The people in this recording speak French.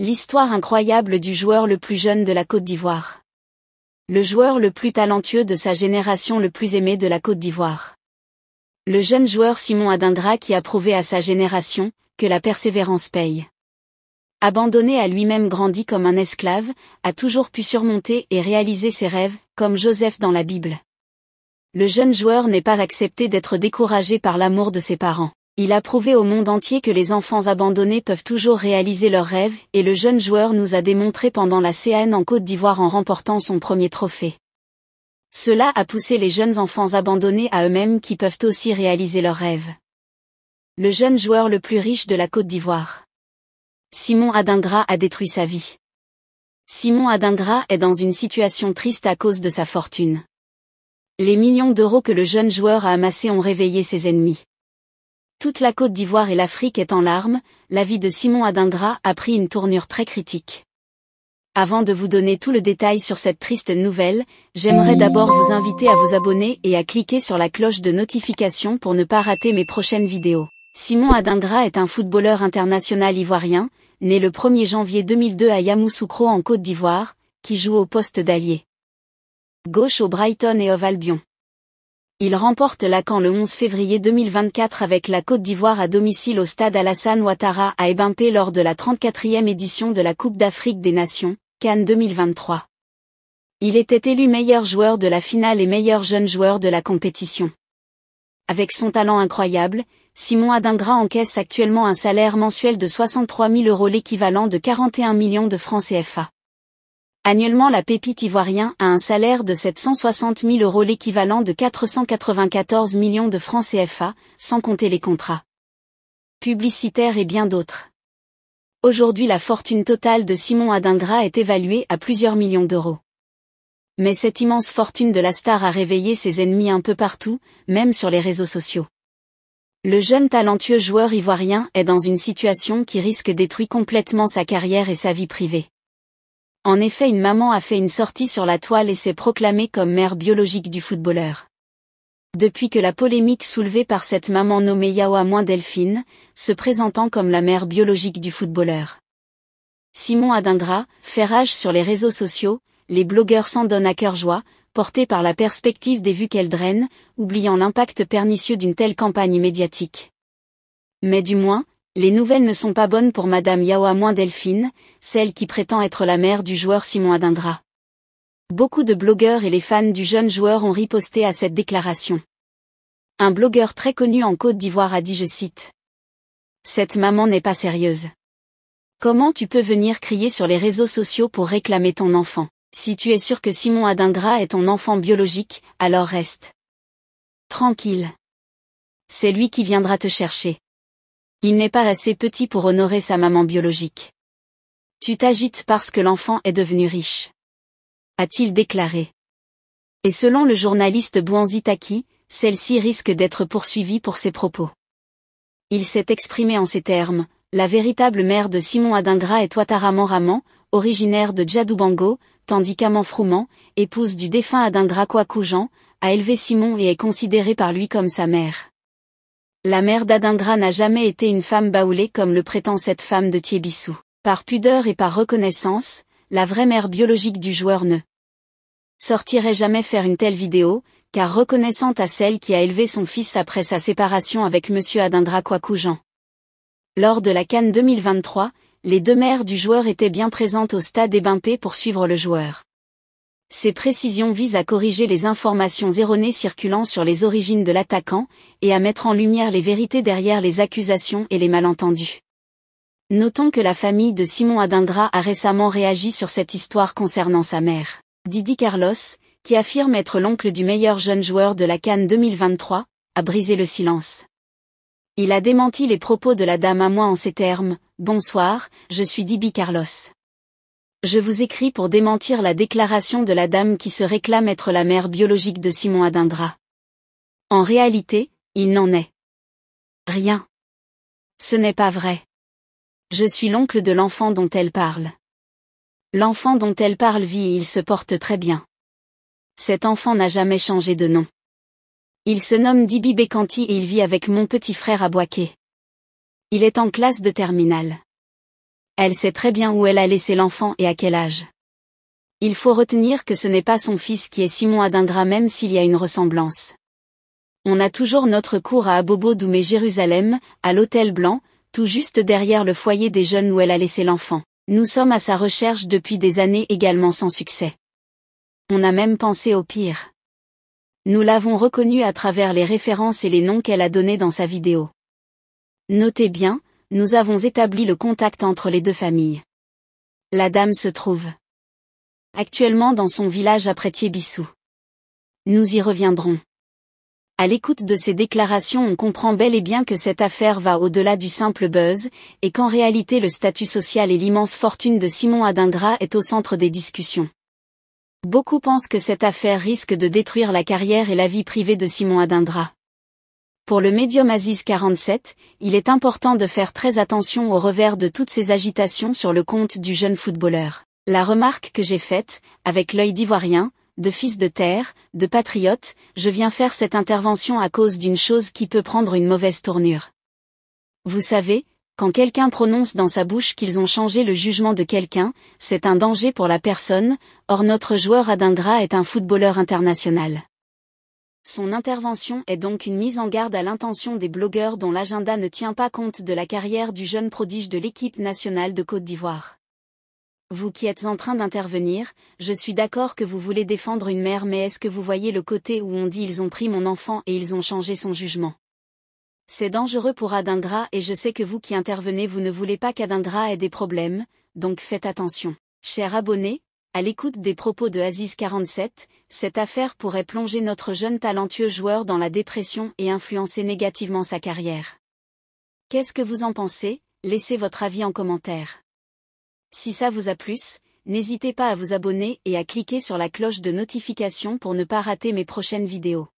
L'histoire incroyable du joueur le plus jeune de la Côte d'Ivoire. Le joueur le plus talentueux de sa génération, le plus aimé de la Côte d'Ivoire. Le jeune joueur Simon Adingra qui a prouvé à sa génération que la persévérance paye. Abandonné à lui-même, grandi comme un esclave, a toujours pu surmonter et réaliser ses rêves, comme Joseph dans la Bible. Le jeune joueur n'est pas accepté d'être découragé par l'amour de ses parents. Il a prouvé au monde entier que les enfants abandonnés peuvent toujours réaliser leurs rêves, et le jeune joueur nous a démontré pendant la CAN en Côte d'Ivoire en remportant son premier trophée. Cela a poussé les jeunes enfants abandonnés à eux-mêmes qui peuvent aussi réaliser leurs rêves. Le jeune joueur le plus riche de la Côte d'Ivoire. Simon Adingra a détruit sa vie. Simon Adingra est dans une situation triste à cause de sa fortune. Les millions d'euros que le jeune joueur a amassés ont réveillé ses ennemis. Toute la Côte d'Ivoire et l'Afrique est en larmes, la vie de Simon Adingra a pris une tournure très critique. Avant de vous donner tout le détail sur cette triste nouvelle, j'aimerais d'abord vous inviter à vous abonner et à cliquer sur la cloche de notification pour ne pas rater mes prochaines vidéos. Simon Adingra est un footballeur international ivoirien, né le 1er janvier 2002 à Yamoussoukro en Côte d'Ivoire, qui joue au poste d'ailier gauche au Brighton et Hove Albion. Il remporte la CAN le 11 février 2024 avec la Côte d'Ivoire à domicile au stade Alassane Ouattara à Ebimpé lors de la 34e édition de la Coupe d'Afrique des Nations, CAN 2023. Il était élu meilleur joueur de la finale et meilleur jeune joueur de la compétition. Avec son talent incroyable, Simon Adingra encaisse actuellement un salaire mensuel de 63 000 €, l'équivalent de 41 millions de francs CFA. Annuellement, la pépite ivoirien a un salaire de 760 000 €, l'équivalent de 494 millions de francs CFA, sans compter les contrats publicitaires et bien d'autres. Aujourd'hui, la fortune totale de Simon Adingra est évaluée à plusieurs millions d'euros. Mais cette immense fortune de la star a réveillé ses ennemis un peu partout, même sur les réseaux sociaux. Le jeune talentueux joueur ivoirien est dans une situation qui risque de détruire complètement sa carrière et sa vie privée. En effet, une maman a fait une sortie sur la toile et s'est proclamée comme mère biologique du footballeur. Depuis que la polémique soulevée par cette maman nommée Yaoua Delphine, se présentant comme la mère biologique du footballeur. Simon Adingra fait rage sur les réseaux sociaux, les blogueurs s'en donnent à cœur joie, portés par la perspective des vues qu'elle draine, oubliant l'impact pernicieux d'une telle campagne médiatique. Mais du moins, les nouvelles ne sont pas bonnes pour Madame Yaoua Delphine, celle qui prétend être la mère du joueur Simon Adingra. Beaucoup de blogueurs et les fans du jeune joueur ont riposté à cette déclaration. Un blogueur très connu en Côte d'Ivoire a dit, je cite, « Cette maman n'est pas sérieuse. Comment tu peux venir crier sur les réseaux sociaux pour réclamer ton enfant? Si tu es sûr que Simon Adingra est ton enfant biologique, alors reste tranquille. C'est lui qui viendra te chercher. Il n'est pas assez petit pour honorer sa maman biologique. Tu t'agites parce que l'enfant est devenu riche. » A-t-il déclaré. Et selon le journaliste Bouanzi Taki, celle-ci risque d'être poursuivie pour ses propos. Il s'est exprimé en ces termes, la véritable mère de Simon Adingra est Ouattara Manraman, originaire de Djadoubango, tandis qu'Aman épouse du défunt Adingra Kwaku Jean, a élevé Simon et est considérée par lui comme sa mère. La mère d'Adingra n'a jamais été une femme baoulée comme le prétend cette femme de Thiébissou. Par pudeur et par reconnaissance, la vraie mère biologique du joueur ne sortirait jamais faire une telle vidéo, car reconnaissante à celle qui a élevé son fils après sa séparation avec monsieur Adingra Kwaku Jean. Lors de la CAN 2023, les deux mères du joueur étaient bien présentes au stade Ebimpé pour suivre le joueur. Ces précisions visent à corriger les informations erronées circulant sur les origines de l'attaquant, et à mettre en lumière les vérités derrière les accusations et les malentendus. Notons que la famille de Simon Adingra a récemment réagi sur cette histoire concernant sa mère, Didi Carlos, qui affirme être l'oncle du meilleur jeune joueur de la CAN 2023, a brisé le silence. Il a démenti les propos de la dame à moi en ces termes, « Bonsoir, je suis Didi Carlos. Je vous écris pour démentir la déclaration de la dame qui se réclame être la mère biologique de Simon Adingra. En réalité, il n'en est rien. Ce n'est pas vrai. Je suis l'oncle de l'enfant dont elle parle. L'enfant dont elle parle vit et il se porte très bien. Cet enfant n'a jamais changé de nom. Il se nomme Dibi Bekanti et il vit avec mon petit frère à Boaké. Il est en classe de terminale. Elle sait très bien où elle a laissé l'enfant et à quel âge. Il faut retenir que ce n'est pas son fils qui est Simon Adingra même s'il y a une ressemblance. On a toujours notre cour à Abobo Doumé Jérusalem, à l'Hôtel Blanc, tout juste derrière le foyer des jeunes où elle a laissé l'enfant. Nous sommes à sa recherche depuis des années également sans succès. On a même pensé au pire. Nous l'avons reconnue à travers les références et les noms qu'elle a donnés dans sa vidéo. Notez bien, nous avons établi le contact entre les deux familles. La dame se trouve actuellement dans son village à Prétier-Bissou. Nous y reviendrons. À l'écoute de ces déclarations, on comprend bel et bien que cette affaire va au-delà du simple buzz, et qu'en réalité le statut social et l'immense fortune de Simon Adingra est au centre des discussions. Beaucoup pensent que cette affaire risque de détruire la carrière et la vie privée de Simon Adingra. Pour le médium Aziz 47, il est important de faire très attention au revers de toutes ces agitations sur le compte du jeune footballeur. La remarque que j'ai faite, avec l'œil d'ivoirien, de fils de terre, de patriote, je viens faire cette intervention à cause d'une chose qui peut prendre une mauvaise tournure. Vous savez, quand quelqu'un prononce dans sa bouche qu'ils ont changé le jugement de quelqu'un, c'est un danger pour la personne, or notre joueur Adingra est un footballeur international. Son intervention est donc une mise en garde à l'intention des blogueurs dont l'agenda ne tient pas compte de la carrière du jeune prodige de l'équipe nationale de Côte d'Ivoire. Vous qui êtes en train d'intervenir, je suis d'accord que vous voulez défendre une mère, mais est-ce que vous voyez le côté où on dit ils ont pris mon enfant et ils ont changé son jugement? C'est dangereux pour Adingra et je sais que vous qui intervenez vous ne voulez pas qu'Adingra ait des problèmes, donc faites attention. Chers abonnés, à l'écoute des propos de Aziz 47, cette affaire pourrait plonger notre jeune talentueux joueur dans la dépression et influencer négativement sa carrière. Qu'est-ce que vous en pensez? Laissez votre avis en commentaire. Si ça vous a plu, n'hésitez pas à vous abonner et à cliquer sur la cloche de notification pour ne pas rater mes prochaines vidéos.